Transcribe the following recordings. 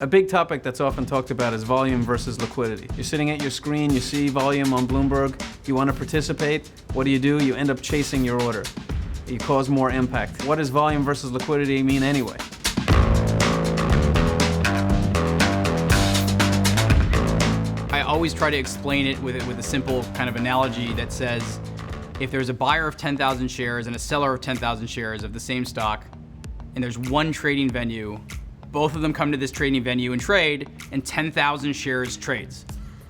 A big topic that's often talked about is volume versus liquidity. You're sitting at your screen, you see volume on Bloomberg, you want to participate. What do? You end up chasing your order. You cause more impact. What does volume versus liquidity mean anyway? I always try to explain it with a simple kind of analogy that says, if there's a buyer of 10,000 shares and a seller of 10,000 shares of the same stock, and there's one trading venue, both of them come to this trading venue and trade, and 10,000 shares trades.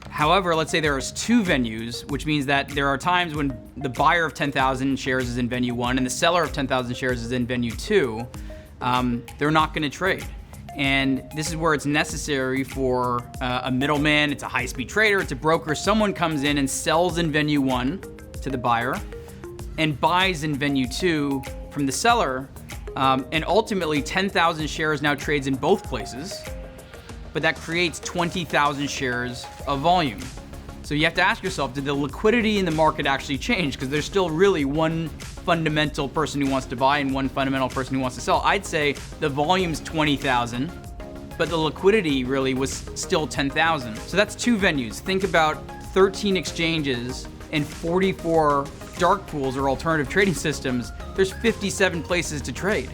However, let's say there's two venues, which means that there are times when the buyer of 10,000 shares is in venue 1 and the seller of 10,000 shares is in venue 2, they're not gonna trade. And this is where it's necessary for a middleman, it's a high-speed trader, it's a broker, someone comes in and sells in venue 1 to the buyer and buys in venue 2 from the seller. And ultimately 10,000 shares now trades in both places, but that creates 20,000 shares of volume. So you have to ask yourself, did the liquidity in the market actually change? Because there's still really one fundamental person who wants to buy and one fundamental person who wants to sell. I'd say the volume's 20,000, but the liquidity really was still 10,000. So that's two venues. Think about 13 exchanges and 44 dark pools or alternative trading systems. There's 57 places to trade.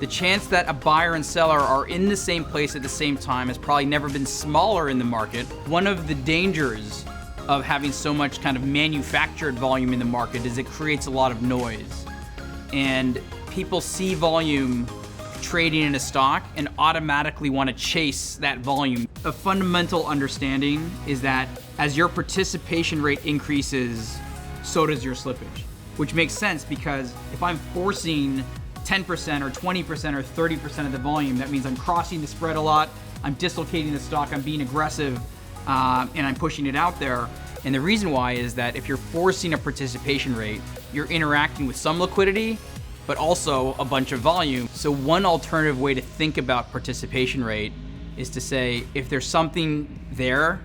The chance that a buyer and seller are in the same place at the same time has probably never been smaller in the market. One of the dangers of having so much kind of manufactured volume in the market is it creates a lot of noise. And people see volume trading in a stock and automatically want to chase that volume. A fundamental understanding is that as your participation rate increases, so does your slippage, which makes sense because if I'm forcing 10% or 20% or 30% of the volume, that means I'm crossing the spread a lot, I'm dislocating the stock, I'm being aggressive, and I'm pushing it out there. And the reason why is that if you're forcing a participation rate, you're interacting with some liquidity, but also a bunch of volume. So one alternative way to think about participation rate is to say, if there's something there,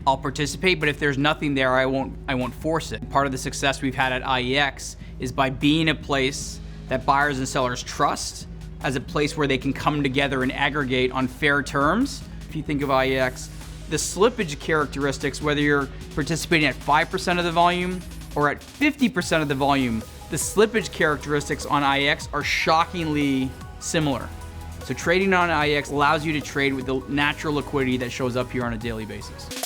I'll participate, but if there's nothing there, I won't force it. Part of the success we've had at IEX is by being a place that buyers and sellers trust as a place where they can come together and aggregate on fair terms. If you think of IEX, the slippage characteristics, whether you're participating at 5% of the volume or at 50% of the volume, the slippage characteristics on IEX are shockingly similar. So trading on IEX allows you to trade with the natural liquidity that shows up here on a daily basis.